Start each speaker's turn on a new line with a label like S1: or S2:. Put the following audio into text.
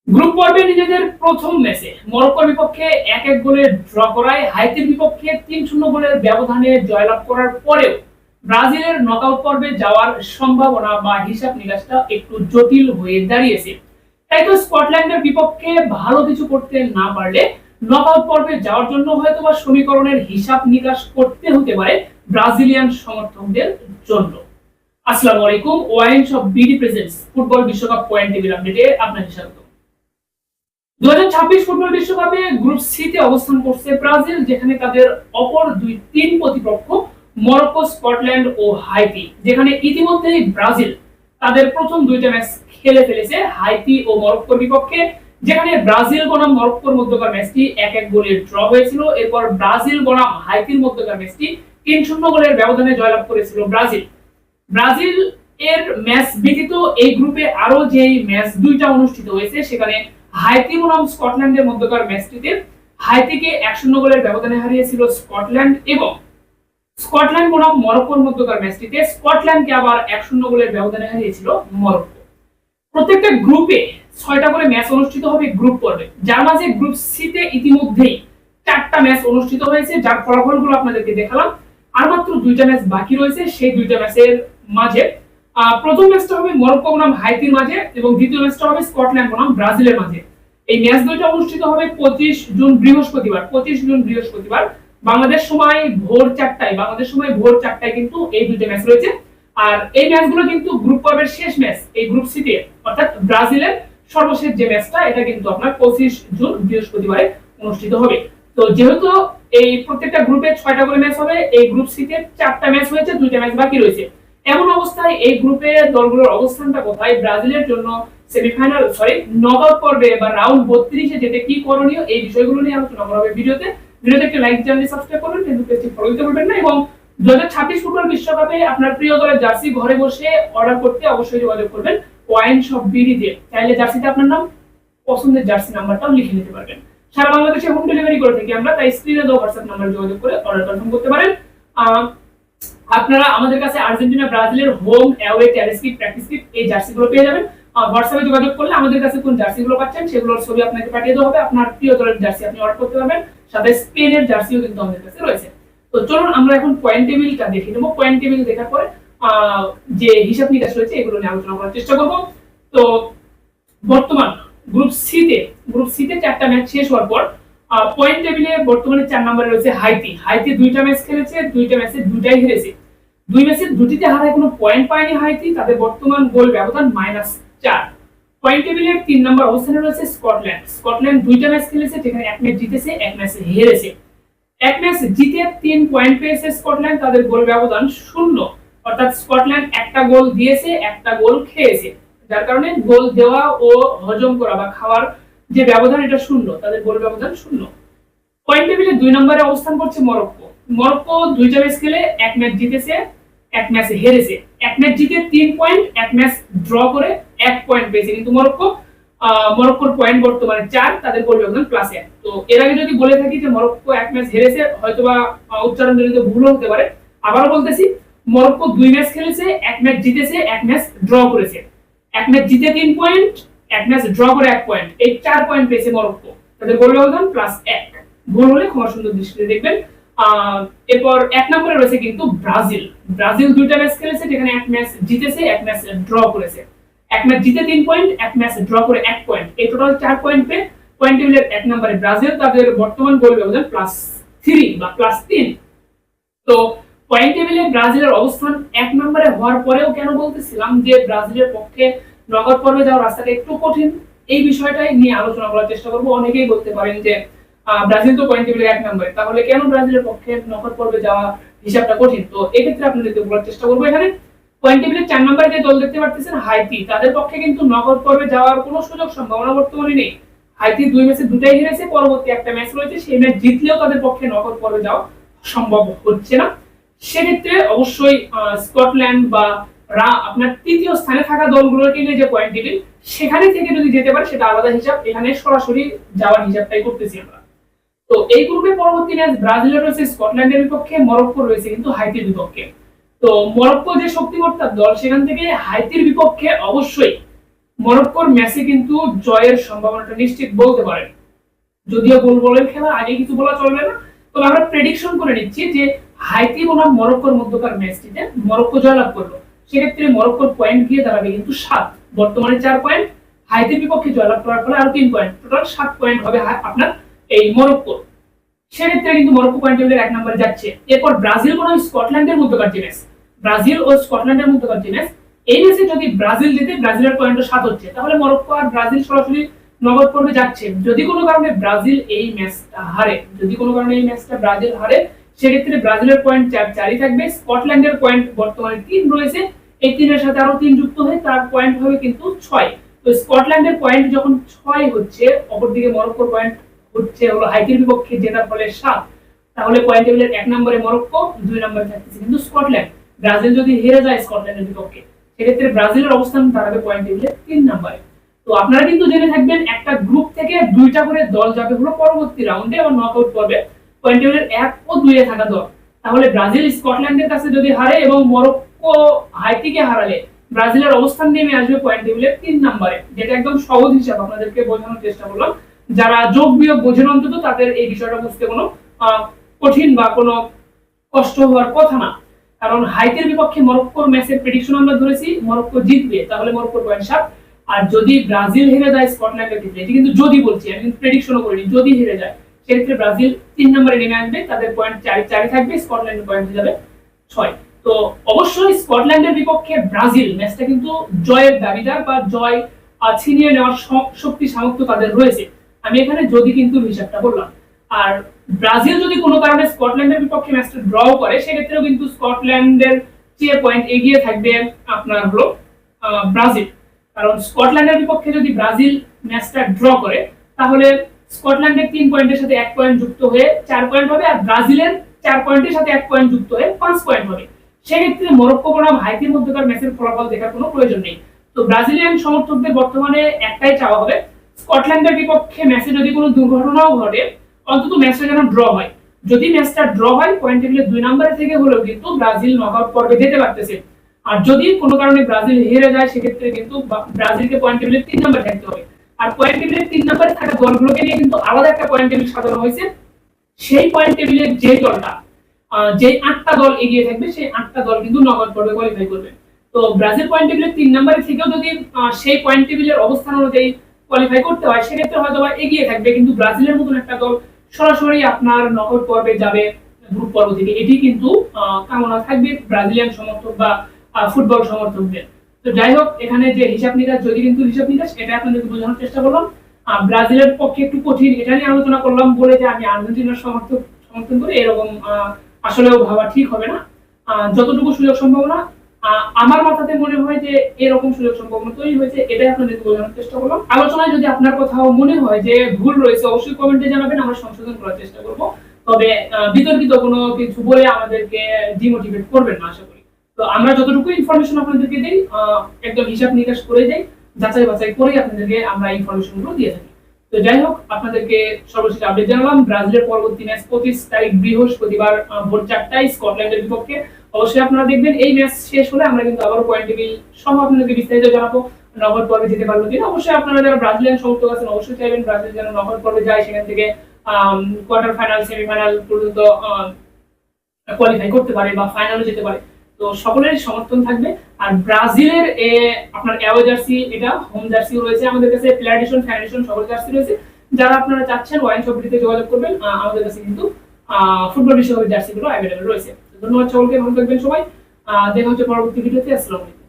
S1: Group পর্বে নিজেদের প্রথম ম্যাচে মরক্কোর বিপক্ষে 1-1 গোলে ড্র করায় হাইতির বিপক্ষে 3-0 গোলের ব্যবধানে জয়লাভ করার পরেও ব্রাজিলের নকআউট পর্বে যাওয়ার সম্ভাবনা বা হিসাব নিকাশটা একটু জটিল হয়ে দাঁড়িয়েছে। তাই তো স্কটল্যান্ডের বিপক্ষে ভালো কিছু করতে না পারলে নকআউট পর্বে যাওয়ার জন্য হয়তোবা সমীকরণের হিসাব নিকাশ করতে হতে পারে ব্রাজিলিয়ান সমর্থকদের জন্য। আসসালামু আলাইকুম, wines of BD presents football বিশ্বকাপ পয়েন্ট টেবিল আপডেটে আপনাকে স্বাগত। 2026 ফুটবল বিশ্বকাপে গ্রুপ সি তে অবস্থান করছে ব্রাজিল, যেখানে তাদের অপর তিন প্রতিপক্ষ মরক্কো, স্কটল্যান্ড ও হাইতি, যেখানে ইতিমধ্যেই ব্রাজিল তাদের প্রথম দুইটা ম্যাচ খেলে ফেলেছে হাইতি ও মরক্কোর বিপক্ষে, যেখানে ব্রাজিল বনাম মরক্কোর মধ্যকার ম্যাচটি 1-1 গোলে ড্র হয়েছিল। এরপর ব্রাজিল বনাম হাইতির মধ্যকার ম্যাচটি 3-0 গোলের ব্যবধানে জয়লাভ করেছিল ব্রাজিল। ব্রাজিল এর ম্যাচ ব্যতীত এই গ্রুপে আরো যেই ম্যাচ দুইটা অনুষ্ঠিত হয়েছে, সেখানে হাইতি বনাম স্কটল্যান্ডের মধ্যকার ম্যাচটিতে হাইতিকে 1-0 গোলের ব্যবধানে হারিয়েছিল স্কটল্যান্ড, এবং স্কটল্যান্ড বনাম মরক্কোর মধ্যকার ম্যাচটিতে স্কটল্যান্ডকে আবার 1-0 গোলের ব্যবধানে হারিয়েছিল মরক্কো। প্রত্যেকটা গ্রুপে 6টা করে ম্যাচ অনুষ্ঠিত হবে গ্রুপ পর্বে, যার মাঝে গ্রুপ সি তে ইতিমধ্যেই 4টা ম্যাচ অনুষ্ঠিত হয়েছে, যার ফলাফলগুলো আপনাদেরকে দেখালাম। আর মাত্র 2টা ম্যাচ বাকি রয়েছে। সেই 2টা ম্যাচের মাঝে প্রথম ম্যাচটা হবে মরক্কো বনাম হাইতির মাঝে এবং দ্বিতীয় ম্যাচটা হবে স্কটল্যান্ড বনাম ব্রাজিলের মাঝে। এই ম্যাচ দুইটা অনুষ্ঠিত হবে 25 জুন বৃহস্পতিবার বাংলাদেশ সময় ভোর 4টায় কিন্তু এই দুইটা ম্যাচ রয়েছে। আর এই ম্যাচগুলো কিন্তু গ্রুপ পর্বের শেষ ম্যাচ এই গ্রুপ সি তে, অর্থাৎ ব্রাজিলের সর্বশেষ যে ম্যাচটা, এটা কিন্তু আপনার 25 জুন বৃহস্পতিবারে অনুষ্ঠিত হবে। তো যেহেতু এই প্রত্যেকটা গ্রুপে 6টা করে ম্যাচ হবে, এই গ্রুপ সি তে 4টা ম্যাচ হয়েছে, 2টা ম্যাচ বাকি রয়েছে। এমন অবস্থায় এই গ্রুপে দলগুলোর অবস্থানটা কোথায়, ব্রাজিলের জন্য নকআউট পর্বে বা রাউন্ড 32-এ যেতে কি করণীয়, এই বিষয়গুলো নিয়ে আলোচনা করা হবে ভিডিওতে। একটা লাইক, চ্যানেল সাবস্ক্রাইব করবেন, ফেসবুক পেজটি ফলো করতে ভুলবেন না, এবং 2026 ফুটবল বিশ্বকাপে আপনার প্রিয় দলের জার্সি ঘরে বসে অর্ডার করতে অবশ্যই যোগাযোগ করবেন ওয়াইন শপ বিডি তে। চাইলে জার্সিতে আপনার নাম, পছন্দের জার্সি নাম্বারটাও লিখে নিতে পারবেন। সারা বাংলাদেশে হোম ডেলিভারি করে থাকি আমরা, তাই স্ক্রিনে দেওয়া হোয়াটসঅ্যাপ নাম্বারে যোগাযোগ করে অর্ডার কনফার্ম করতে পারেন। আপনারা আমাদের কাছে আর্জেন্টিনা ব্রাজিলের home away test kit, practice kit, এই জার্সিগুলো পেয়ে যাবেন। হোয়াটসঅ্যাপে যোগাযোগ করলে আমাদের কাছে কোন জার্সিগুলো পাচ্ছেন সেগুলোর ছবি আপনাকে পাঠিয়ে দেওয়া হবে। আপনার প্রিয় দলের জার্সি আপনি অর্ডার করতে পারবেন, সাথে স্পেনের জার্সিও কিন্তু আমাদের কাছে রয়েছে। তো চলুন আমরা এখন পয়েন্ট টেবিলটা দেখে নেব। পয়েন্ট টেবিল দেখার পরে যে হিসাব নিকাশ রয়েছে এগুলো নিয়ে আলোচনা করার চেষ্টা করব। তো বর্তমান গ্রুপ সি তে 4টা ম্যাচ শেষ হওয়ার পর পয়েন্ট টেবিলে বর্তমানে 4 নম্বরে রয়েছে হাইতি 2টা ম্যাচ খেলেছে, 2টা ম্যাচে 2টাই হেরেছে। 2 ম্যাচে 2টিতে হারায় কোনো পয়েন্ট পায়নি হাইতি, তাদের বর্তমান গোল ব্যবধান -4। পয়েন্ট টেবিলের 3 নম্বর অবস্থানে রয়েছে স্কটল্যান্ড 2টা ম্যাচ খেলেছে, যেখানে 1 ম্যাচ জিতেছে, 1 ম্যাচ হেরেছে। 1 ম্যাচ জিতে 3 পয়েন্ট পেয়েছে স্কটল্যান্ড, তাদের গোল ব্যবধান 0, অর্থাৎ স্কটল্যান্ড একটা গোল দিয়েছে, একটা গোল খেয়েছে, যার কারণে গোল দেওয়া ও হজম করা বা খাওয়ার যে ব্যবধান এটা 0, তাদের গোল ব্যবধান 0। পয়েন্ট টেবিলে 2 নম্বরে অবস্থান করছে মরক্কো 2টা ম্যাচ খেলে 1 ম্যাচ জিতেছে, 1 ম্যাচ হেরেছে। 1 ম্যাচ জিতে 3 পয়েন্ট, 1 ম্যাচ ড্র করে 1 পয়েন্ট পেয়েছে। কিন্তু মরক্কোর পয়েন্ট বর্তমানে 4, তাদের গোল ব্যবধান +1। তো এর আগে যদি বলে থাকি যে মরক্কো 1 ম্যাচ হেরেছে, হয়তোবা উচ্চারণ জনিত ভুল হতে পারে। আবারো বলতেছি, মরক্কো 2 ম্যাচ খেলেছে, 1 ম্যাচ জিতেছে, 1 ম্যাচ ড্র করেছে। 1 ম্যাচ জিতে 3 পয়েন্ট, 1 ম্যাচ ড্র করে 1 পয়েন্ট, এই 4 পয়েন্ট পেয়েছে মরক্কো, তাদের গোল ব্যবধান +1। ভুল হলে ক্ষমা সুন্দর দৃষ্টিতে দেখবেন। এরপর 1 নম্বরে রয়েছে কিন্তু ব্রাজিল 2টা ম্যাচ খেলেছে, যেখানে 1 ম্যাচ জিতেছে, 1 ম্যাচ ড্র করেছে। 1 ম্যাচ জিতে 3 পয়েন্ট, 1 ম্যাচ ড্র করে 1 পয়েন্ট, এই টোটাল 4 পয়েন্ট পেয়ে পয়েন্ট টেবিলের 1 নম্বরে ব্রাজিল, তাদের বর্তমান গোল ব্যবধান +3 বা +3। তো পয়েন্ট টেবিলে ব্রাজিলের অবস্থান 1 নম্বরে হওয়ার পরেও কেন বলতেছিলাম যে ব্রাজিলের পক্ষে নকআউট পর্বে যাওয়ার রাস্তাটা একটু কঠিন, এই বিষয়টাই নিয়ে আলোচনা করার চেষ্টা করব। অনেকেই বলতে পারেন যে ব্রাজিল তো পয়েন্ট টেবিলে 1 নম্বরে, তাহলে কেন ব্রাজিলের পক্ষে নকআউট পর্বে যাওয়া হিসাবটা কঠিন। তো এক্ষেত্রে আপনাদেরকে বলার চেষ্টা করব, এখানে পয়েন্ট টেবিলে 4 নম্বরে যে দল দেখতে পাচ্ছেন হাইতি, তাদের পক্ষে কিন্তু নকআউট পর্বে যাওয়ার কোনো সুযোগ সম্ভাবনা বর্তমানে নেই। হাইতি 2 ম্যাচে 2টাই হেরেছে, পরবর্তী একটা ম্যাচ রয়েছে, সেই ম্যাচ জিতলেও তাদের পক্ষে নকআউট পর্বে যাওয়া সম্ভব হচ্ছে না। সেক্ষেত্রে অবশ্যই স্কটল্যান্ড বা আপনার তৃতীয় স্থানে থাকা দলগুলোকে নিয়ে যে পয়েন্ট টেবিল, সেখানে থেকে যদি যেতে পারে সেটা আলাদা হিসাব, এখানে সরাসরি যাওয়ার হিসাবটাই করতেছি আমরা। তো এই গ্রুপে পরবর্তী ম্যাচ ব্রাজিলের রয়েছে স্কটল্যান্ডের বিপক্ষে, মরক্কো রয়েছে কিন্তু হাইতির বিপক্ষে। তো মরক্কো যে শক্তিমত্তার দল, সেখান থেকে হাইতির বিপক্ষে অবশ্যই মরক্কোর ম্যাচে কিন্তু জয়ের সম্ভাবনাটা নিশ্চিত বলতে পারেন। যদিও গোল বলের খেলা আগে কিছু বলা চলবে না, তবে আমরা প্রেডিকশন করে নিচ্ছি যে হাইতি বনাম মরক্কোর মধ্যকার ম্যাচটিতে মরক্কো জয়লাভ করলো। সেক্ষেত্রে মরক্কোর পয়েন্ট গিয়ে দাঁড়াবে কিন্তু 7, বর্তমানে 4 পয়েন্ট, হাইতির বিপক্ষে জয়লাভ করার ফলে আরো 3 পয়েন্ট, টোটাল 7 পয়েন্ট হবে আপনার এই মরক্কোর। সেক্ষেত্রে কিন্তু মরক্কো পয়েন্ট টেবিলের 1 নম্বরে যাচ্ছে। এরপর ব্রাজিল বনাম স্কটল্যান্ডের মধ্যকার যে ম্যাচ, ব্রাজিল ও স্কটল্যান্ডের মধ্যকার যে ম্যাচ, এই ম্যাচে যদি ব্রাজিল জিতে ব্রাজিলের পয়েন্ট 7 হচ্ছে, তাহলে মরক্কো আর ব্রাজিল সরাসরি নগদ পর্বে যাচ্ছে। যদি কোনো কারণে ব্রাজিল এই ম্যাচটা হারে, যদি কোনো কারণে এই ম্যাচটা ব্রাজিল হারে, সেক্ষেত্রে ব্রাজিলের পয়েন্ট 4ই থাকবে। স্কটল্যান্ডের পয়েন্ট বর্তমানে 3 রয়েছে, এই 3-এর সাথে আরো 3 যুক্ত হয়ে তার পয়েন্ট হবে কিন্তু 6। তো স্কটল্যান্ডের পয়েন্ট যখন 6 হচ্ছে, অপরদিকে মরক্কোর পয়েন্ট হচ্ছে হলো হাইতির বিপক্ষে জেতার ফলে 7, তাহলে পয়েন্ট টেবিলের 1 নম্বরে মরক্কো, 2 নম্বরে থাকতেছে কিন্তু স্কটল্যান্ড। ব্রাজিল যদি হেরে যায় স্কটল্যান্ডের বিপক্ষে, সেক্ষেত্রে ব্রাজিলের অবস্থান দাঁড়াবে পয়েন্ট টেবিলের 3 নম্বরে। তো আপনারা কিন্তু জেনে থাকবেন একটা গ্রুপ থেকে 2টা করে দল যাবে হলো পরবর্তী রাউন্ডে বা নকআউট পর্বে, পয়েন্ট টেবিলের 1 ও 2 এ থাকা দল। তাহলে ব্রাজিল স্কটল্যান্ডের কাছে যদি হারে এবং মরক্কো হাইতিকে হারালে ব্রাজিলের অবস্থান নেমে আসবে পয়েন্ট টেবিলের 3 নম্বরে, যেটা একদম সহজ হিসাব আপনাদেরকে বোঝানোর চেষ্টা করলাম। যারা যোগ বিয়োগ বোঝেন অন্তত তাদের এই বিষয়টা বুঝতে কোনো কঠিন বা কোনো কষ্ট হওয়ার কথা না। কারণ হাইতির বিপক্ষে মরক্কোর ম্যাচের প্রেডিকশন আমরা ধরেছি মরক্কো জিতবে, তাহলে মরক্কোর পয়েন্ট 7। আর যদি ব্রাজিল হেরে যায় স্কটল্যান্ডের ক্ষেত্রে, এটি কিন্তু যদি বলছি, আমি কিন্তু প্রেডিকশনও করিনি, যদি হেরে যায় সেক্ষেত্রে ব্রাজিল 3 নম্বরে নেমে আসবে, তাদের পয়েন্ট 4 থাকবে, স্কটল্যান্ডের পয়েন্ট হয়ে যাবে 6। তো অবশ্যই স্কটল্যান্ডের বিপক্ষে ব্রাজিল ম্যাচটা কিন্তু জয়ের দাবিদার বা জয় ছিনিয়ে নেওয়ার শক্তি সামর্থ্য তাদের রয়েছে। আমি এখানে যদি কিন্তু হিসাবটা বললাম। আর ব্রাজিল যদি কোনো কারণে স্কটল্যান্ডের বিপক্ষে ম্যাচটা ড্র করে, সেক্ষেত্রেও কিন্তু স্কটল্যান্ডের চেয়ে পয়েন্ট এগিয়ে থাকবে আপনার হলো ব্রাজিল। কারণ স্কটল্যান্ডের বিপক্ষে যদি ব্রাজিল ম্যাচটা ড্র করে, তাহলে স্কটল্যান্ডের 3 পয়েন্টের সাথে 1 পয়েন্ট যুক্ত হয়ে 4 পয়েন্ট হবে, আর ব্রাজিলের 4 পয়েন্টের সাথে 1 পয়েন্ট যুক্ত হয়ে 5 পয়েন্ট হবে। সেক্ষেত্রে মরক্কো বনাম হাইতির মধ্যকার ম্যাচের ফলাফল দেখার কোনো প্রয়োজন নেই। তো ব্রাজিলিয়ান সমর্থকদের বর্তমানে একটাই চাওয়া হবে, স্কটল্যান্ডের বিপক্ষে ম্যাচে যদি কোনো দুর্ঘটনাও ঘটে, অন্তত ম্যাচটা যেন ড্র হয়। যদি ম্যাচটা ড্র হয়, পয়েন্ট টেবিলে 2 নম্বরে থেকে হলেও কিন্তু ব্রাজিল নকআউট পর্বে যেতে পারতেছে। আর যদি কোনো কারণে ব্রাজিল হেরে যায়, সেক্ষেত্রে কিন্তু ব্রাজিলকে পয়েন্ট টেবিলে 3 নম্বরে থাকতে হবে। আর পয়েন্ট টেবিলে 3 নম্বরে থাকা দলগুলোকে নিয়ে কিন্তু আলাদা একটা পয়েন্ট টেবিল সাজানো হয়েছে। সেই পয়েন্ট টেবিলের যে দলটা, যে 8টা দল এগিয়ে থাকবে, সেই 8টা দল কিন্তু নকআউট পর্বে কোয়ালিফাই করবে। তো ব্রাজিল পয়েন্ট টেবিলের 3 নম্বরে থেকেও যদি সেই পয়েন্ট টেবিলের অবস্থান অনুযায়ী কোয়ালিফাই করতে হয়, সেক্ষেত্রে হয়তো বা এগিয়ে থাকবে, কিন্তু ব্রাজিলের মতন একটা দল সরাসরি আপনার নকআউট পর্বে যাবে গ্রুপ পর্ব থেকে, এটি কিন্তু কামনা থাকবে ব্রাজিলিয়ান সমর্থক বা ফুটবল সমর্থকদের। তো যাই হোক, এখানে যে হিসাব নিকাশ, যদি কিন্তু হিসাব নিকাশ, এটা আপনাদেরকে বোঝানোর চেষ্টা করলাম। ব্রাজিলের পক্ষে একটু কঠিন, এটা নিয়ে আলোচনা করলাম বলে যে আমি আর্জেন্টিনার সমর্থন করি এরকম আসলেও ভাবা ঠিক হবে না। যতটুকু সুযোগ সম্ভাবনা আমার মাথাতে মনে হয় যে এরকম সুযোগ সম্ভাবনা তৈরি হয়েছে, এটাই আপনাদেরকে বোঝানোর চেষ্টা করলাম। আলোচনায় যদি আপনার কোথাও মনে হয় যে ভুল রয়েছে, অবশ্যই কমেন্টে জানাবেন, আমরা সংশোধন করার চেষ্টা করব। তবে বিতর্কিত কোনো কিছু বলে আমাদেরকে ডিমোটিভেট করবেন না, আশা করি। তো আমরা যতটুকু ইনফরমেশন আপনাদেরকে দেই, একদম হিসাব নিকাশ করে দেই, যাচাই বাছাই করে আপনাদেরকে আমরা ইনফরমেশনগুলো দিয়ে থাকি। তো যাই হোক, আপনাদেরকে সর্বশেষ আপডেট জানালাম। ব্রাজিলের পরবর্তী ম্যাচ 25 তারিখ বৃহস্পতিবার ভোর 4টায় স্কটল্যান্ডের বিপক্ষে। অবশ্যই আপনারা দেখবেন। এই ম্যাচ শেষ হলে আমরা কিন্তু আবারও পয়েন্ট টেবিল সহ আপনাদেরকে বিস্তারিত জানাবো, নকআউট পর্বে যেতে পারলো কিনা। অবশ্যই আপনারা যারা ব্রাজিলিয়ান সমর্থক আছেন, অবশ্যই চাইবেন ব্রাজিল যেন নকআউট পর্বে যায়, সেখান থেকে কোয়ার্টার ফাইনাল, সেমিফাইনাল পর্যন্ত কোয়ালিফাই করতে পারে বা ফাইনালে যেতে পারে। তো সকলের সমর্থন থাকবে। আর ব্রাজিলের আপনার অ্যাওয়ে জার্সি, এটা হোম জার্সি রয়েছে আমাদের কাছে, প্লেয়ার এডিশন, ফ্যান এডিশন সকল জার্সি রয়েছে। যারা আপনারা চাচ্ছেন ওয়াইন শপটিতে যোগাযোগ করবেন, আমাদের কাছে কিন্তু ফুটবল বিশ্বকাপের জার্সিগুলো অ্যাভেলেবল রয়েছে। ধন্যবাদ সকলকে, ভালো থাকবেন সবাই। দেখা হচ্ছে পরবর্তী ভিডিওতে। আসসালামু আলাইকুম।